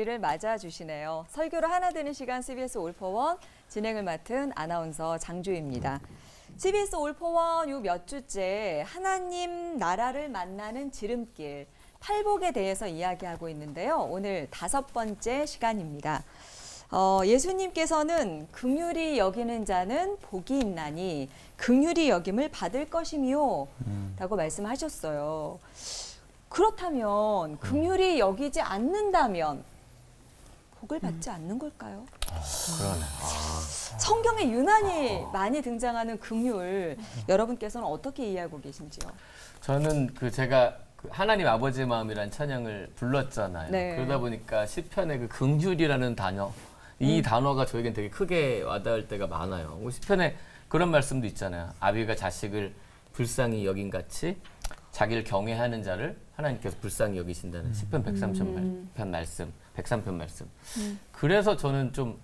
우리를 맞아주시네요. 설교로 하나 되는 시간 CBS 올포원 진행을 맡은 아나운서 장주희입니다. CBS 올포원 요 몇 주째 하나님 나라를 만나는 지름길, 팔복에 대해서 이야기하고 있는데요. 오늘 5번째 시간입니다. 예수님께서는 긍휼히 여기는 자는 복이 있나니 긍휼히 여김을 받을 것이미요 라고 말씀하셨어요. 그렇다면 긍휼히 여기지 않는다면 복을 받지 않는 걸까요? 그러네. 성경에 유난히 많이 등장하는 긍휼, 여러분께서는 어떻게 이해하고 계신지요? 저는 제가 하나님 아버지의 마음이라는 찬양을 불렀잖아요. 네. 그러다 보니까 시편의 그 긍휼이라는 단어, 이 단어가 저에겐 되게 크게 와닿을 때가 많아요. 시편에 그런 말씀도 있잖아요. 아비가 자식을 불쌍히 여긴 같이 자기를 경외하는 자를 하나님께서 불쌍히 여기신다는 시편 103편 말씀, 103편 말씀. 그래서 저는 좀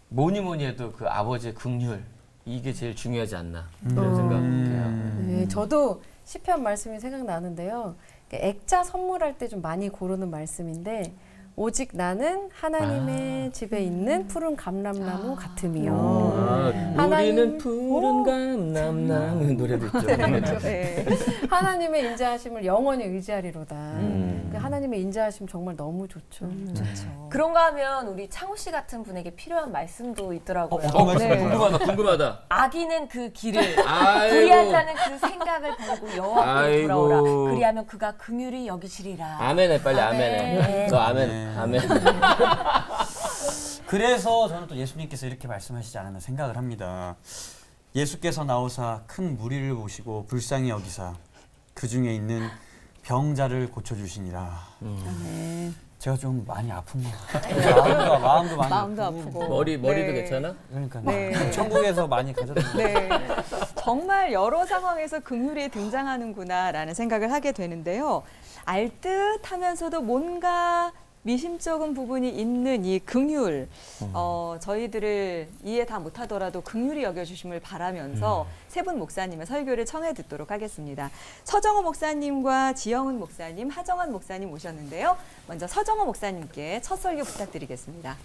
뭐니 해도 그 아버지의 긍휼, 이게 제일 중요하지 않나 그런 생각해요. 네, 저도 시편 말씀이 생각나는데요. 액자 선물할 때 좀 많이 고르는 말씀인데 오직 나는 하나님의 집에 있는 푸른 감람나무 같으며 우리는 푸른 감람나무 노래도 있죠. 네. 하나님의 인자하심을 영원히 의지하리로다. 하나님의 인자하심 정말 너무 좋죠. 좋죠. 그런가 하면 우리 창우 씨 같은 분에게 필요한 말씀도 있더라고요. 네. 궁금하다. 악인은 그 길을, 아이고. 불의한 자는 그 생각을 버리고 여호와께로 아이고. 돌아오라. 그리하면 그가 긍휼히 여기시리라. 아멘해, 빨리 아멘. 아멘해. 너 아멘. 아멘. 그래서 저는 또 예수님께서 이렇게 말씀하시지 않았나 생각을 합니다. 예수께서 나오사 큰 무리를 보시고 불쌍히 여기사 그 중에 있는 병자를 고쳐주시니라. 네. 제가 좀 많이 아픈 것 같아요. 마음도 많이 마음도 아프고. 머리도 네. 괜찮아? 그러니까 네. 천국에서 많이 가졌는데 네, 정말 여러 상황에서 긍휼이 등장하는구나라는 생각을 하게 되는데요. 알듯하면서도 뭔가 미심쩍은 부분이 있는 이 긍휼, 저희들을 이해 다 못하더라도 긍휼히 여겨주심을 바라면서 세 분 목사님의 설교를 청해 듣도록 하겠습니다. 서정호 목사님과 지영은 목사님, 하정환 목사님 오셨는데요. 먼저 서정호 목사님께 첫 설교 부탁드리겠습니다.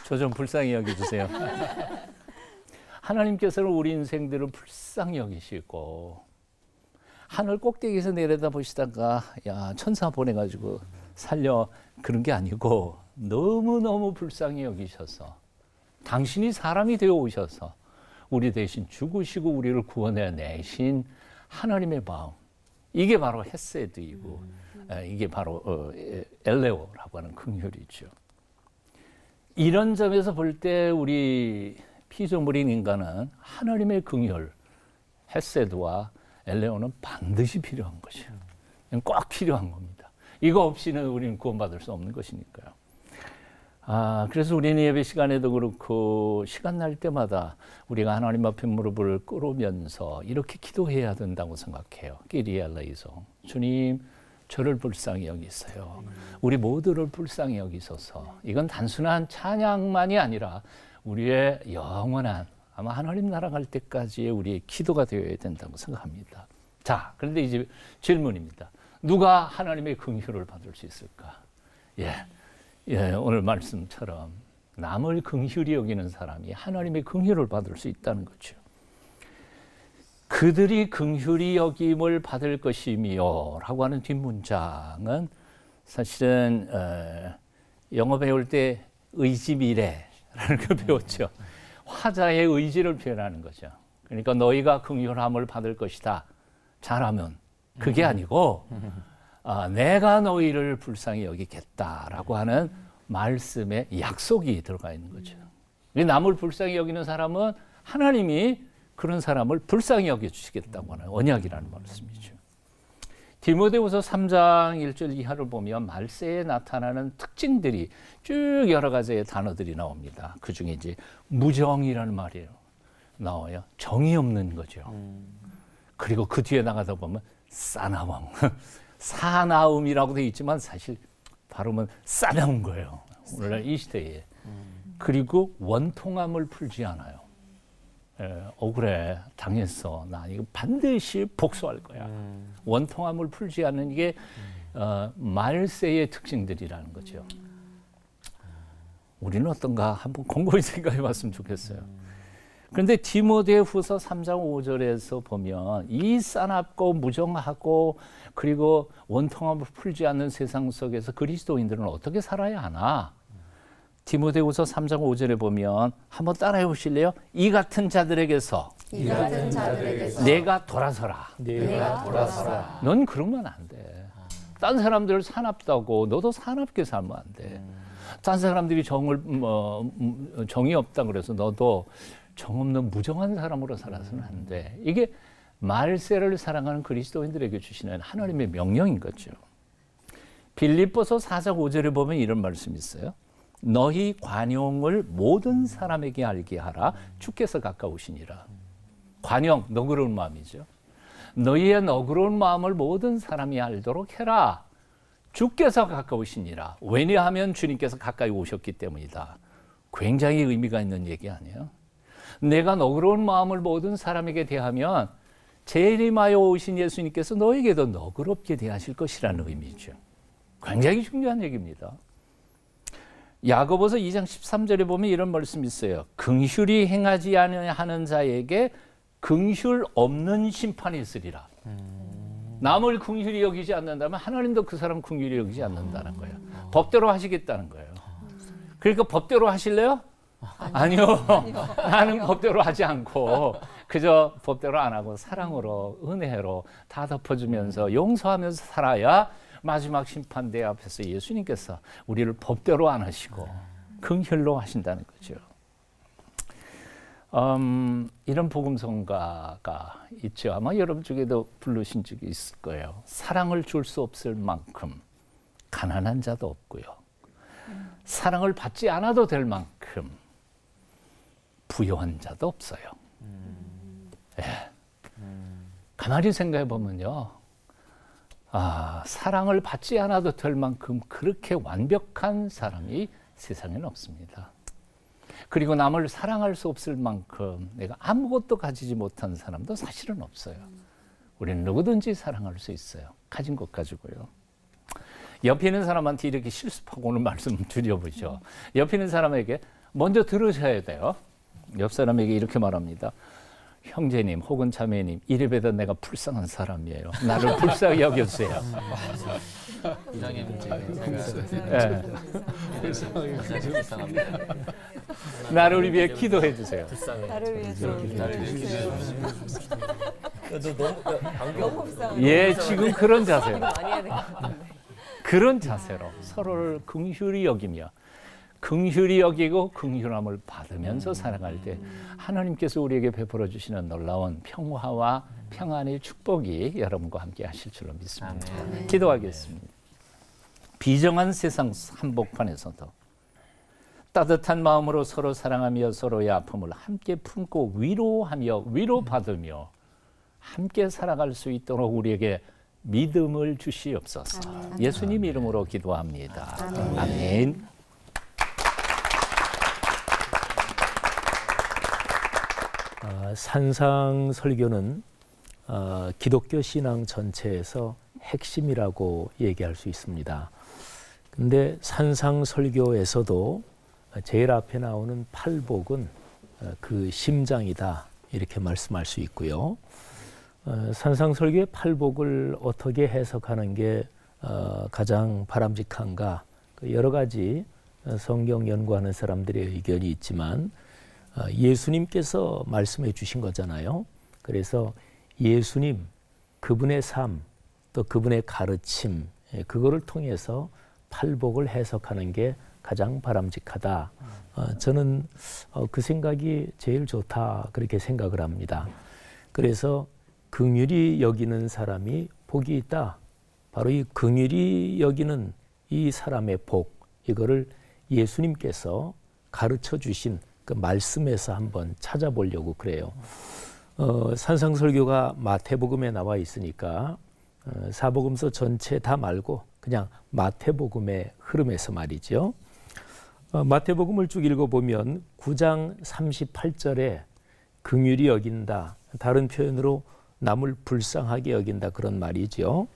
저 좀 불쌍히 여겨주세요. 하나님께서는 우리 인생들을 불쌍히 여기시고 하늘 꼭대기에서 내려다보시다가 야 천사 보내가지고 살려 그런 게 아니고 너무너무 불쌍히 여기셔서 당신이 사람이 되어 오셔서 우리 대신 죽으시고 우리를 구원해내신 하나님의 마음, 이게 바로 헤세드이고 이게 바로 엘레오라고 하는 긍휼이죠. 이런 점에서 볼 때 우리 피조물인 인간은 하나님의 긍휼, 헤세드와 엘레오는 반드시 필요한 것이에요. 꼭 필요한 겁니다. 이거 없이는 우리는 구원받을 수 없는 것이니까요. 그래서 우리는 예배 시간에도 그렇고 시간 날 때마다 우리가 하나님 앞에 무릎을 꿇으면서 이렇게 기도해야 된다고 생각해요. 끼리에 엘레이송, 주님 저를 불쌍히 여기세요. 우리 모두를 불쌍히 여기소서. 이건 단순한 찬양만이 아니라 우리의 영원한 아마 하나님 나라 갈 때까지의 우리의 기도가 되어야 된다고 생각합니다. 자, 그런데 이제 질문입니다. 누가 하나님의 긍휼을 받을 수 있을까? 오늘 말씀처럼 남을 긍휼히 여기는 사람이 하나님의 긍휼을 받을 수 있다는 거죠. 그들이 긍휼히 여김을 받을 것이며 라고 하는 뒷문장은 사실은 영어 배울 때 의지미래라는 걸 배웠죠. 화자의 의지를 표현하는 거죠. 그러니까 너희가 긍휼함을 받을 것이다. 잘하면 그게 아니고 내가 너희를 불쌍히 여기겠다라고 하는 말씀에 약속이 들어가 있는 거죠. 남을 불쌍히 여기는 사람은 하나님이 그런 사람을 불쌍히 여겨주시겠다고 하는 언약이라는 말씀이죠. 디모데후서 3장 1절 이하를 보면 말세에 나타나는 특징들이 쭉 여러 가지의 단어들이 나옵니다. 그중에 이제 무정이라는 말이 나와요. 정이 없는 거죠. 그리고 그 뒤에 나가다 보면 사나움, 사나움이라고 되어 있지만 사실 발음은 싸나운 거예요. 오늘날 이 시대에. 그리고 원통함을 풀지 않아요. 억울해, 당했어, 나 이거 반드시 복수할 거야. 원통함을 풀지 않는 이게 말세의 특징들이라는 거죠. 우리는 어떤가 한번 곰곰이 생각해 봤으면 좋겠어요. 그런데 디모데후서 3장 5절에서 보면 이 싸납고 무정하고 그리고 원통함을 풀지 않는 세상 속에서 그리스도인들은 어떻게 살아야 하나? 디모데후서 3장 5절에 보면 한번 따라해 보실래요? 이 같은 자들에게서 내가 돌아서라. 넌 그러면 안 돼. 딴 사람들 사납다고 너도 사납게 살면 안 돼. 딴 사람들이 정이 없다 그래서 너도 정 없는 무정한 사람으로 살아서는 안 돼. 이게 말세를 사랑하는 그리스도인들에게 주시는 하나님의 명령인 거죠. 빌립보서 4장 5절에 보면 이런 말씀이 있어요. 너희 관용을 모든 사람에게 알게 하라. 주께서 가까우시니라. 관용, 너그러운 마음이죠. 너희의 너그러운 마음을 모든 사람이 알도록 해라. 주께서 가까우시니라. 왜냐하면 주님께서 가까이 오셨기 때문이다. 굉장히 의미가 있는 얘기 아니에요? 내가 너그러운 마음을 모든 사람에게 대하면 재림하여 오신 예수님께서 너에게도 너그럽게 대하실 것이라는 의미죠. 굉장히 중요한 얘기입니다. 야고보서 2장 13절에 보면 이런 말씀이 있어요. 긍휼히 행하지 아니하는 자에게 긍휼 없는 심판이 있으리라. 남을 긍휼히 여기지 않는다면 하나님도 그 사람 긍휼히 여기지 않는다는 거예요. 법대로 하시겠다는 거예요. 그러니까 법대로 하실래요? 아니요. 나는 법대로 하지 않고 그저 법대로 안 하고 사랑으로 은혜로 다 덮어주면서 용서하면서 살아야 마지막 심판대 앞에서 예수님께서 우리를 법대로 안 하시고 긍휼로 하신다는 거죠. 이런 복음성가가 있죠. 아마 여러분 중에도 부르신 적이 있을 거예요. 사랑을 줄 수 없을 만큼 가난한 자도 없고요. 사랑을 받지 않아도 될 만큼 부여한 자도 없어요. 예. 가만히 생각해 보면요. 사랑을 받지 않아도 될 만큼 그렇게 완벽한 사람이 세상에는 없습니다. 그리고 남을 사랑할 수 없을 만큼 내가 아무것도 가지지 못한 사람도 사실은 없어요. 우리는 누구든지 사랑할 수 있어요. 가진 것 가지고요. 옆에 있는 사람한테 이렇게 실습하고 오늘 말씀 드려보죠. 옆에 있는 사람에게 먼저 들으셔야 돼요. 옆 사람에게 이렇게 말합니다. 형제님 혹은 자매님, 이래봬도 내가 불쌍한 사람이에요. 나를 불쌍히 여겨주세요. 이장님 불쌍합니다. 나를 위해 기도해 주세요. 나를 위해서 너무 불쌍해. 예, 지금 그런 자세로. 많이 해야 될 것 같은데. 그런 자세로 서로를 긍휼히 여기며 긍휼히 여기고 긍휼함을 받으면서 살아갈 때 하나님께서 우리에게 베풀어 주시는 놀라운 평화와 평안의 축복이 여러분과 함께 하실 줄로 믿습니다. 아멘. 기도하겠습니다. 비정한 세상 한복판에서도 따뜻한 마음으로 서로 사랑하며 서로의 아픔을 함께 품고 위로하며 위로받으며 함께 살아갈 수 있도록 우리에게 믿음을 주시옵소서. 예수님 이름으로 기도합니다. 아멘. 산상 설교는 기독교 신앙 전체에서 핵심이라고 얘기할 수 있습니다. 근데 산상 설교에서도 제일 앞에 나오는 팔복은 그 심장이다 이렇게 말씀할 수 있고요. 산상 설교의 팔복을 어떻게 해석하는 게 가장 바람직한가, 여러 가지 성경 연구하는 사람들의 의견이 있지만 예수님께서 말씀해 주신 거잖아요. 그래서 예수님, 그분의 삶, 또 그분의 가르침, 그거를 통해서 팔복을 해석하는 게 가장 바람직하다. 저는 그 생각이 제일 좋다 그렇게 생각을 합니다. 그래서 긍휼히 여기는 사람이 복이 있다. 바로 이 긍휼히 여기는 이 사람의 복, 이거를 예수님께서 가르쳐 주신 그 말씀에서 한번 찾아보려고 그래요. 산상설교가 마태복음에 나와 있으니까 사복음서 전체 다 말고 그냥 마태복음의 흐름에서 말이죠. 마태복음을 쭉 읽어보면 9장 38절에 긍휼히 여긴다. 다른 표현으로 남을 불쌍하게 여긴다 그런 말이죠.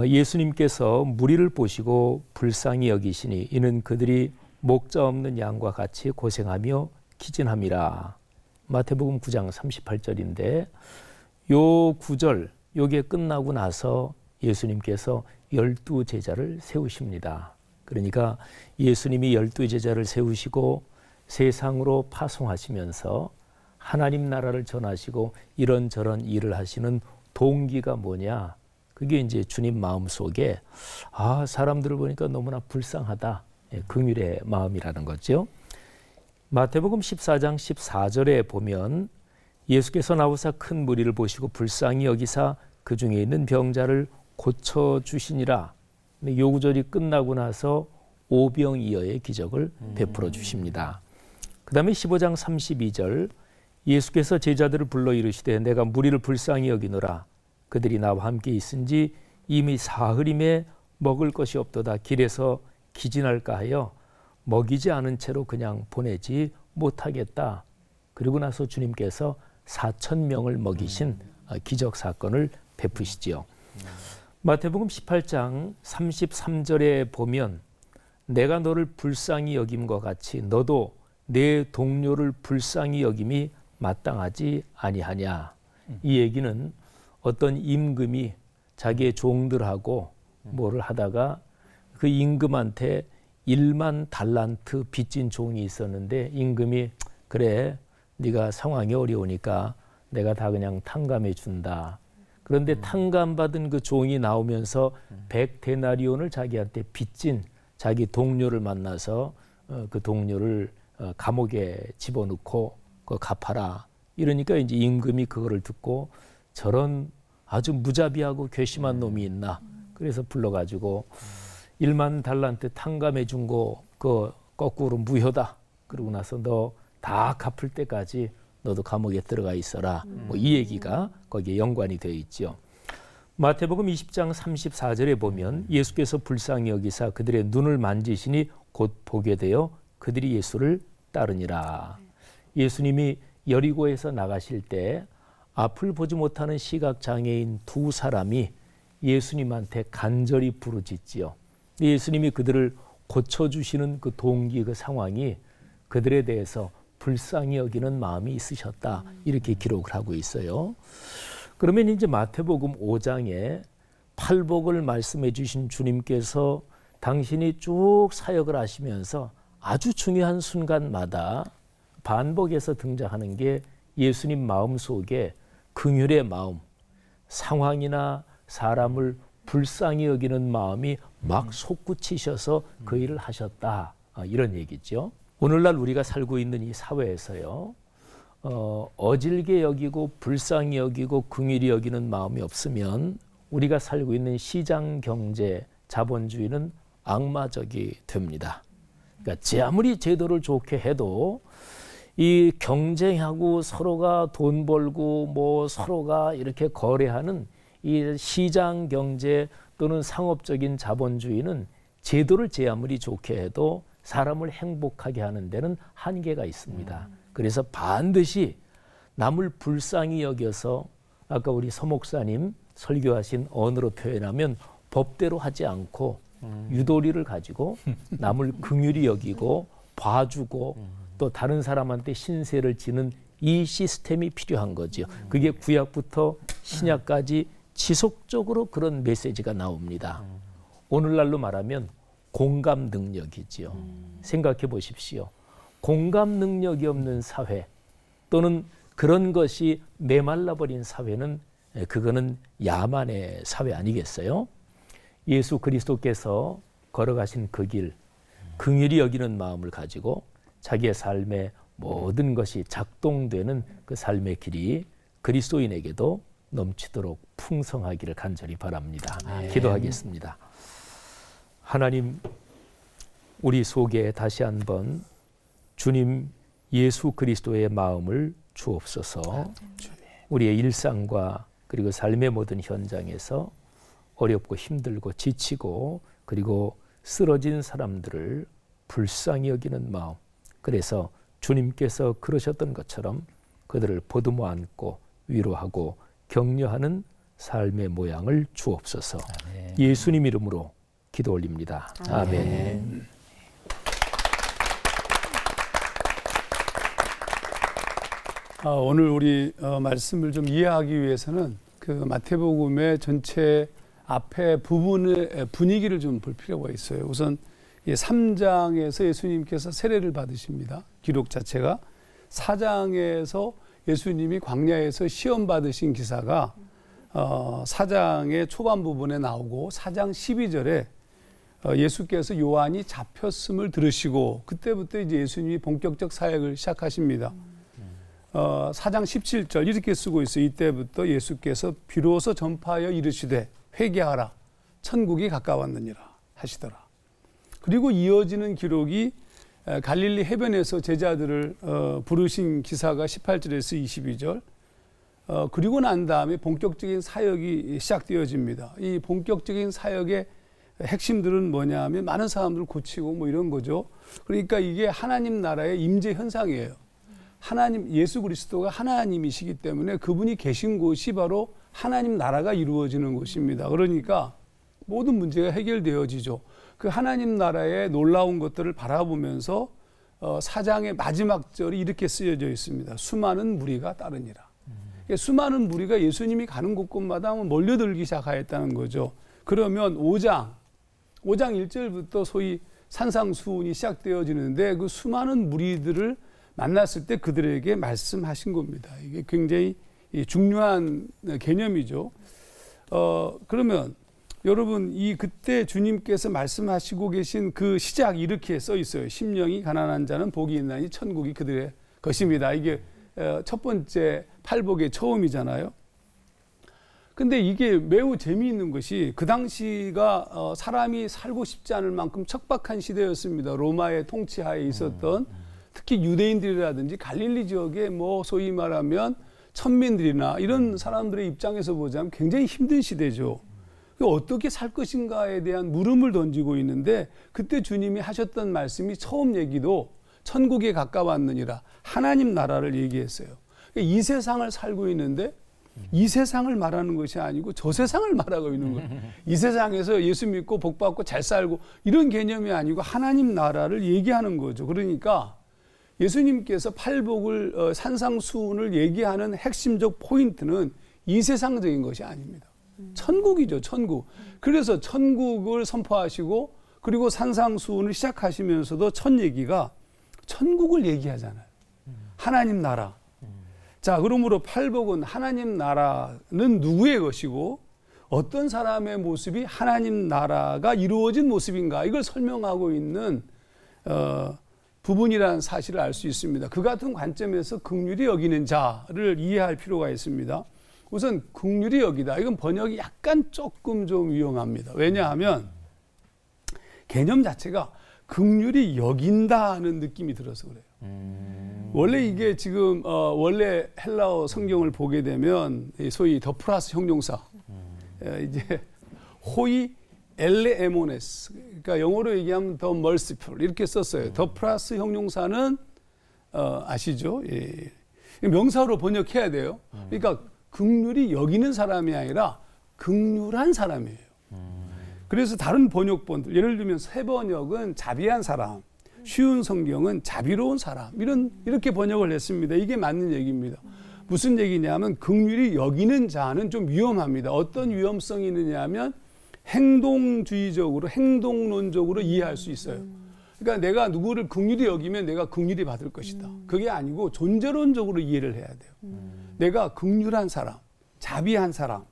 예수님께서 무리를 보시고 불쌍히 여기시니 이는 그들이 목자 없는 양과 같이 고생하며 기진함이라. 마태복음 9장 38절인데 요 구절 요게 끝나고 나서 예수님께서 12제자를 세우십니다. 그러니까 예수님이 12제자를 세우시고 세상으로 파송하시면서 하나님 나라를 전하시고 이런저런 일을 하시는 동기가 뭐냐? 그게 이제 주님 마음속에 사람들을 보니까 너무나 불쌍하다. 긍휼의 마음이라는 거죠. 마태복음 14장 14절에 보면 예수께서 나오사 큰 무리를 보시고 불쌍히 여기사 그 중에 있는 병자를 고쳐주시니라. 요 구절이 끝나고 나서 오병이어의 기적을 베풀어 주십니다. 그 다음에 15장 32절 예수께서 제자들을 불러 이르시되 내가 무리를 불쌍히 여기노라. 그들이 나와 함께 있은지 이미 사흘임에 먹을 것이 없도다. 길에서 기진할까 하여 먹이지 않은 채로 그냥 보내지 못하겠다. 그리고 나서 주님께서 4,000명을 먹이신 기적 사건을 베푸시지요. 마태복음 18장 33절에 보면 내가 너를 불쌍히 여김과 같이 너도 내 동료를 불쌍히 여김이 마땅하지 아니하냐. 이 얘기는 어떤 임금이 자기의 종들하고 뭐를 하다가 그 임금한테 1만 달란트 빚진 종이 있었는데 임금이 그래 네가 상황이 어려우니까 내가 다 그냥 탕감해 준다. 그런데 탕감받은 그 종이 나오면서 100데나리온을 자기한테 빚진 자기 동료를 만나서 그 동료를 감옥에 집어넣고 그거 갚아라. 이러니까 이제 임금이 그거를 듣고 저런 아주 무자비하고 괘씸한 놈이 있나. 그래서 불러가지고 1만 달란트 탕감해 준 거 그 거꾸로 무효다. 그러고 나서 너 다 갚을 때까지 너도 감옥에 들어가 있어라. 뭐 이 얘기가 거기에 연관이 되어 있죠. 마태복음 20장 34절에 보면 예수께서 불쌍히 여기사 그들의 눈을 만지시니 곧 보게 되어 그들이 예수를 따르니라. 예수님이 여리고에서 나가실 때 앞을 보지 못하는 시각장애인 두 사람이 예수님한테 간절히 부르짖지요. 예수님이 그들을 고쳐주시는 그 동기, 그 상황이 그들에 대해서 불쌍히 여기는 마음이 있으셨다. 이렇게 기록을 하고 있어요. 그러면 이제 마태복음 5장에 팔복을 말씀해 주신 주님께서 당신이 쭉 사역을 하시면서 아주 중요한 순간마다 반복해서 등장하는 게 예수님 마음속에 긍휼의 마음, 상황이나 사람을 불쌍히 여기는 마음이 막 솟구치셔서 그 일을 하셨다. 이런 얘기죠. 오늘날 우리가 살고 있는 이 사회에서요. 어질게 여기고 불쌍히 여기고 긍휼히 여기는 마음이 없으면 우리가 살고 있는 시장 경제 자본주의는 악마적이 됩니다. 그러니까 제 아무리 제도를 좋게 해도 이 경쟁하고 서로가 돈 벌고 뭐 서로가 이렇게 거래하는 이 시장 경제 또는 상업적인 자본주의는 제도를 제 아무리 좋게 해도 사람을 행복하게 하는 데는 한계가 있습니다. 그래서 반드시 남을 불쌍히 여겨서 아까 우리 서 목사님 설교하신 언어로 표현하면 법대로 하지 않고 유도리를 가지고 남을 긍휼히 여기고 봐주고 또 다른 사람한테 신세를 지는 이 시스템이 필요한 거죠. 그게 구약부터 신약까지 지속적으로 그런 메시지가 나옵니다. 오늘날로 말하면 공감 능력이지요. 생각해 보십시오. 공감 능력이 없는 사회 또는 그런 것이 메말라버린 사회는 그거는 야만의 사회 아니겠어요? 예수 그리스도께서 걸어가신 그 길, 긍휼히 여기는 마음을 가지고 자기의 삶의 모든 것이 작동되는 그 삶의 길이 그리스도인에게도 넘치도록 풍성하기를 간절히 바랍니다. 기도하겠습니다. 하나님, 우리 속에 다시 한번 주님 예수 그리스도의 마음을 주옵소서. 우리의 일상과 그리고 삶의 모든 현장에서 어렵고 힘들고 지치고 그리고 쓰러진 사람들을 불쌍히 여기는 마음. 그래서 주님께서 그러셨던 것처럼 그 그들을 보듬어 안고 위로하고 격려하는 삶의 모양을 주옵소서. 예수님 이름으로 기도 올립니다. 아멘. 오늘 우리 말씀을 좀 이해하기 위해서는 그 마태복음의 전체 앞에 부분의 분위기를 좀 볼 필요가 있어요. 우선 3장에서 예수님께서 세례를 받으십니다. 기록 자체가 4장에서 예수님이 광야에서 시험 받으신 기사가 4장의 초반 부분에 나오고 4장 12절에 예수께서 요한이 잡혔음을 들으시고 그때부터 이제 예수님이 본격적 사역을 시작하십니다. 4장 17절 이렇게 쓰고 있어요. 이때부터 예수께서 비로소 전파하여 이르시되 회개하라 천국이 가까웠느니라 하시더라. 그리고 이어지는 기록이 갈릴리 해변에서 제자들을 부르신 기사가 18절에서 22절 그리고 난 다음에 본격적인 사역이 시작되어집니다. 이 본격적인 사역의 핵심들은 뭐냐 하면 많은 사람들을 고치고 뭐 이런 거죠. 그러니까 이게 하나님 나라의 임재 현상이에요. 하나님 예수 그리스도가 하나님이시기 때문에 그분이 계신 곳이 바로 하나님 나라가 이루어지는 곳입니다. 그러니까 모든 문제가 해결되어지죠. 그 하나님 나라의 놀라운 것들을 바라보면서 4장의 마지막 절이 이렇게 쓰여져 있습니다. 수많은 무리가 따르니라. 수많은 무리가 예수님이 가는 곳곳마다 몰려들기 시작하였다는 거죠. 그러면 5장 1절부터 소위 산상수훈이 시작되어지는데 그 수많은 무리들을 만났을 때 그들에게 말씀하신 겁니다. 이게 굉장히 중요한 개념이죠. 그러면 여러분 그때 주님께서 말씀하시고 계신 그 시작 이렇게 써 있어요. 심령이 가난한 자는 복이 있나니 천국이 그들의 것입니다. 이게 첫 번째 팔복의 처음이잖아요. 근데 이게 매우 재미있는 것이 그 당시가 사람이 살고 싶지 않을 만큼 척박한 시대였습니다. 로마의 통치하에 있었던 특히 유대인들이라든지 갈릴리 지역의 뭐 소위 말하면 천민들이나 이런 사람들의 입장에서 보자면 굉장히 힘든 시대죠. 어떻게 살 것인가에 대한 물음을 던지고 있는데 그때 주님이 하셨던 말씀이 처음 얘기도 천국에 가까웠느니라 하나님 나라를 얘기했어요. 이 세상을 살고 있는데 이 세상을 말하는 것이 아니고 저 세상을 말하고 있는 거예요. 이 세상에서 예수 믿고 복 받고 잘 살고 이런 개념이 아니고 하나님 나라를 얘기하는 거죠. 그러니까 예수님께서 팔복을 산상수훈을 얘기하는 핵심적 포인트는 이 세상적인 것이 아닙니다. 천국이죠, 천국. 그래서 천국을 선포하시고 그리고 산상수훈을 시작하시면서도 첫 얘기가 천국을 얘기하잖아요. 하나님 나라. 자, 그러므로 팔복은 하나님 나라는 누구의 것이고 어떤 사람의 모습이 하나님 나라가 이루어진 모습인가 이걸 설명하고 있는 부분이라는 사실을 알 수 있습니다. 그 같은 관점에서 긍휼히 여기는 자를 이해할 필요가 있습니다. 우선 긍휼히 여기다. 이건 번역이 약간 조금 좀 위험합니다. 왜냐하면 개념 자체가 긍휼히 여긴다는 느낌이 들어서 그래요. 원래 이게 지금 원래 헬라어 성경을 보게 되면 소위 더 플러스 형용사 이제 호이 엘레에모네스 그러니까 영어로 얘기하면 더 멀시풀 이렇게 썼어요. 더 플러스 형용사는 아시죠? 예. 명사로 번역해야 돼요. 그러니까 긍휼히 여기는 사람이 아니라 긍휼한 사람이에요. 그래서 다른 번역본들 예를 들면 새 번역은 자비한 사람, 쉬운 성경은 자비로운 사람 이렇게 번역을 했습니다. 이게 맞는 얘기입니다. 무슨 얘기냐면 긍휼히 여기는 자는 좀 위험합니다. 어떤 위험성이 있느냐면 행동주의적으로 행동론적으로 이해할 수 있어요. 그러니까 내가 누구를 긍휼히 여기면 내가 긍휼히 받을 것이다. 그게 아니고 존재론적으로 이해를 해야 돼요. 내가 긍휼한 사람, 자비한 사람.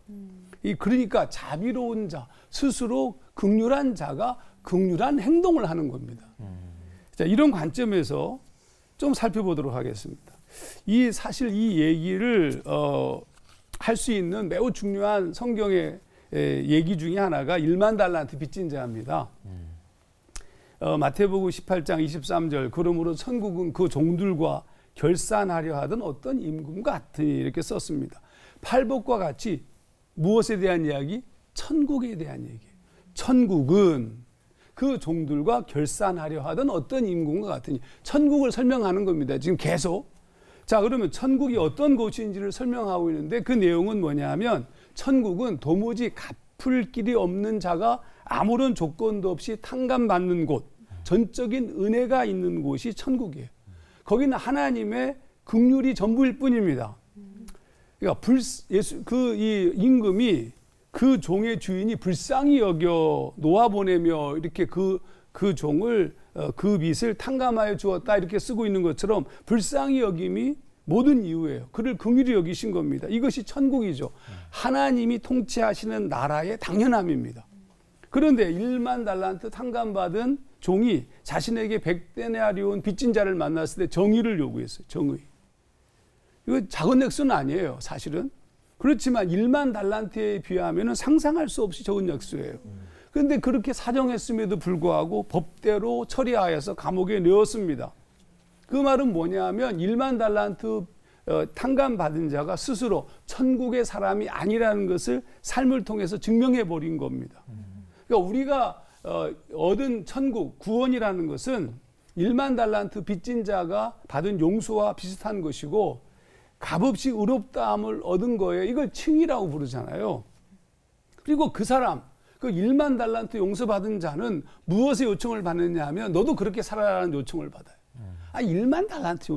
그러니까 자비로운 자, 스스로 긍휼한 자가 긍휼한 행동을 하는 겁니다. 자, 이런 관점에서 좀 살펴보도록 하겠습니다. 사실 이 얘기를 할 수 있는 매우 중요한 성경의 얘기 중에 하나가 1만 달란트 빚진 자입니다. 마태복음 18장 23절 그러므로 천국은 그 종들과 결산하려 하던 어떤 임금 같으니 이렇게 썼습니다. 팔복과 같이 무엇에 대한 이야기? 천국에 대한 얘기예요. 천국은 그 종들과 결산하려 하던 어떤 임금과 같으니 천국을 설명하는 겁니다. 지금 계속. 자, 그러면 천국이 어떤 곳인지를 설명하고 있는데 그 내용은 뭐냐면 천국은 도무지 갚을 길이 없는 자가 아무런 조건도 없이 탕감받는 곳, 전적인 은혜가 있는 곳이 천국이에요. 거기는 하나님의 긍휼이 전부일 뿐입니다. 그러니까 이 임금이 그 종의 주인이 불쌍히 여겨 놓아보내며 이렇게 그 종을 그 빚을 탕감하여 주었다 이렇게 쓰고 있는 것처럼 불쌍히 여김이 모든 이유예요. 그를 긍휼히 여기신 겁니다. 이것이 천국이죠. 하나님이 통치하시는 나라의 당연함입니다. 그런데 1만 달란트 탕감받은 종이 자신에게 100데나리온 빚진 자를 만났을 때 정의를 요구했어요. 정의. 이거 작은 액수는 아니에요. 사실은. 그렇지만 1만 달란트에 비하면 상상할 수 없이 적은 액수예요. 그런데 그렇게 사정했음에도 불구하고 법대로 처리하여서 감옥에 넣었습니다. 그 말은 뭐냐면 1만 달란트 탕감받은 자가 스스로 천국의 사람이 아니라는 것을 삶을 통해서 증명해 버린 겁니다. 그러니까 우리가 얻은 천국, 구원이라는 것은 1만 달란트 빚진 자가 받은 용서와 비슷한 것이고 값없이 의롭다함을 얻은 거예요. 이걸 칭이라고 부르잖아요. 그리고 그 사람, 그 1만 달란트 용서받은 자는 무엇의 요청을 받느냐 하면 너도 그렇게 살아라는 요청을 받아요. 1만 달란트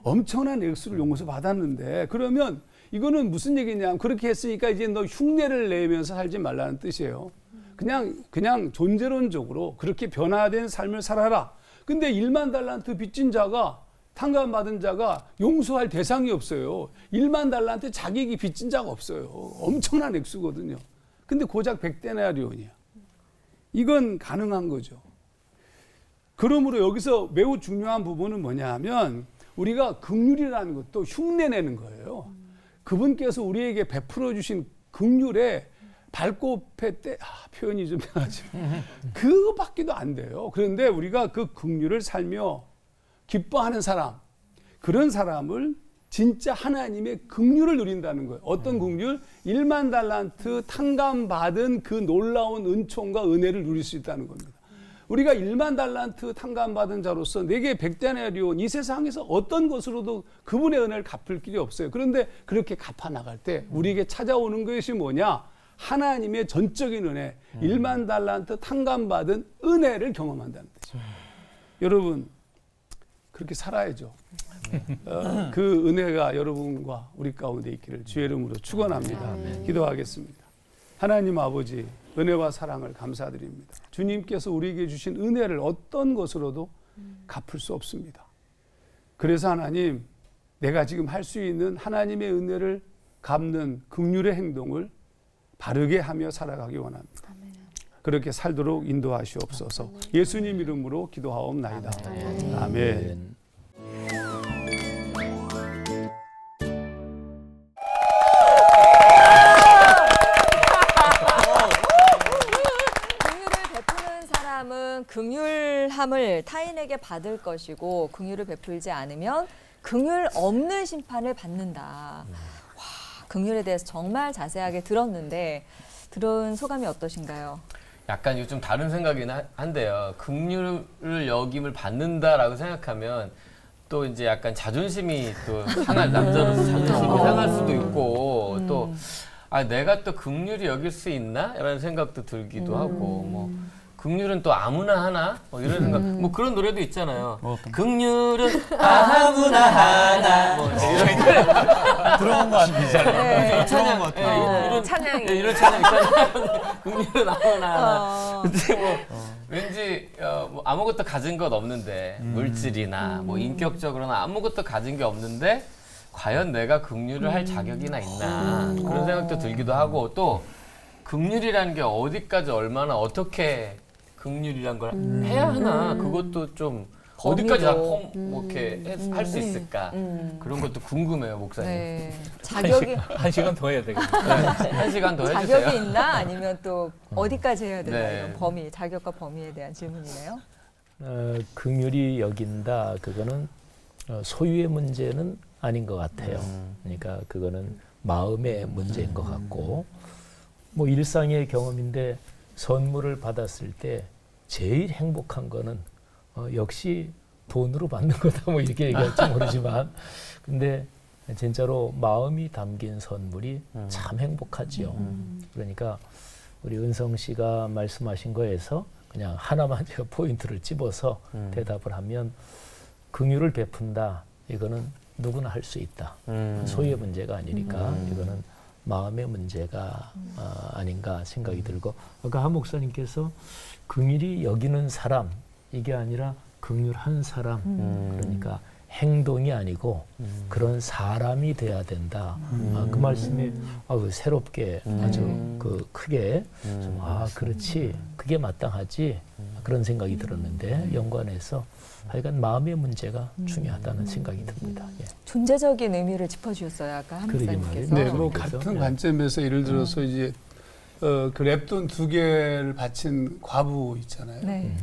엄청난 액수를 용서받았는데 그러면 이거는 무슨 얘기냐면 그렇게 했으니까 이제 너 흉내를 내면서 살지 말라는 뜻이에요. 그냥 존재론적으로 그렇게 변화된 삶을 살아라. 근데 1만 달란트 빚진 자가 탕감받은 자가 용서할 대상이 없어요. 1만 달란트 자격이 빚진 자가 없어요. 엄청난 액수거든요. 근데 고작 100데나리온이야. 이건 가능한 거죠. 그러므로 여기서 매우 중요한 부분은 뭐냐 하면 우리가 긍휼이라는 것도 흉내내는 거예요. 그분께서 우리에게 베풀어 주신 긍휼에 발꽃패 표현이 좀 나지만 그거밖에도 안 돼요. 그런데 우리가 그 긍휼을 살며 기뻐하는 사람, 그런 사람을 진짜 하나님의 긍휼을 누린다는 거예요. 어떤 긍휼? 1만 달란트 탕감받은 그 놀라운 은총과 은혜를 누릴 수 있다는 겁니다. 우리가 1만 달란트 탕감받은 자로서 내게 100데나리온 이 세상에서 어떤 것으로도 그분의 은혜를 갚을 길이 없어요. 그런데 그렇게 갚아 나갈 때 우리에게 찾아오는 것이 뭐냐? 하나님의 전적인 은혜, 1만 달란트 탕감받은 은혜를 경험한다는 뜻이죠. 여러분 그렇게 살아야죠. 그 은혜가 여러분과 우리 가운데 있기를 주의 이름으로 축원합니다. 기도하겠습니다. 하나님 아버지, 은혜와 사랑을 감사드립니다. 주님께서 우리에게 주신 은혜를 어떤 것으로도 갚을 수 없습니다. 그래서 하나님, 내가 지금 할 수 있는 하나님의 은혜를 갚는 긍휼의 행동을 바르게 하며 살아가기 원합니다. 그렇게 살도록 인도하시옵소서. 예수님 이름으로 기도하옵나이다. 아멘. 긍휼함을 타인에게 받을 것이고 긍휼을 베풀지 않으면 긍휼 없는 심판을 받는다. 와, 긍휼에 대해서 정말 자세하게 들었는데 들은 소감이 어떠신가요? 약간 요즘 다른 생각이긴 한데요. 긍휼을 여김을 받는다라고 생각하면 또 이제 약간 자존심이 또 상할 남자로서 자존심이 상할 수도 있고 또 내가 또 긍휼히 여길 수 있나? 라는 생각도 들기도 하고 뭐 긍휼은 또 아무나 하나? 뭐 이런 생각. 뭐 그런 노래도 있잖아요. 긍휼은 아무나 하나. 뭐 이런 들어온 거 아니에요? 찬양 같아요. 찬양이. 이런 찬양 있잖아요. 긍휼은 아무나 하나. 근데 뭐 왠지 뭐 아무것도 가진 것 없는데 물질이나 뭐 인격적으로나 아무것도 가진 게 없는데 과연 내가 긍휼을 할 자격이나 있나 그런 생각도 들기도 하고 또 긍휼이라는 게 어디까지 얼마나 어떻게 긍휼이란 걸 해야 하나 그것도 좀 어디까지 다 뭐 이렇게 할 수 있을까 그런 것도 궁금해요, 목사님. 네. 자격이 한 시간 더 해야 되겠네요. 네, 1시간 더 해주세요. 자격이 있나 아니면 또 어디까지 해야 되나 네. 이런 범위, 자격과 범위에 대한 질문이네요. 긍휼히 여긴다. 그거는 소유의 문제는 아닌 것 같아요. 그러니까 그거는 마음의 문제인 것 같고 뭐 일상의 경험인데 선물을 받았을 때 제일 행복한 거는 역시 돈으로 받는 거다 뭐 이렇게 얘기할지 모르지만 근데 진짜로 마음이 담긴 선물이 참 행복하지요. 그러니까 우리 은성 씨가 말씀하신 거에서 그냥 하나만 제가 포인트를 집어서 대답을 하면 긍휼을 베푼다. 이거는 누구나 할 수 있다. 소유의 문제가 아니니까 이거는 마음의 문제가 아닌가 생각이 들고 아까 한 목사님께서 긍휼히 여기는 사람 이게 아니라 긍휼한 사람 그러니까 행동이 아니고 그런 사람이 돼야 된다. 그 말씀이 새롭게 아주 그 크게 좀, 그렇지 그게 마땅하지 그런 생각이 들었는데 연관해서 하여간 마음의 문제가 중요하다는 생각이 듭니다. 예. 존재적인 의미를 짚어주셨어요. 아까 한 그러게 목사님께서. 네, 뭐 그래서, 같은 네. 관점에서 예를 들어서 이제 그 랩돈 2개를 바친 과부 있잖아요. 네.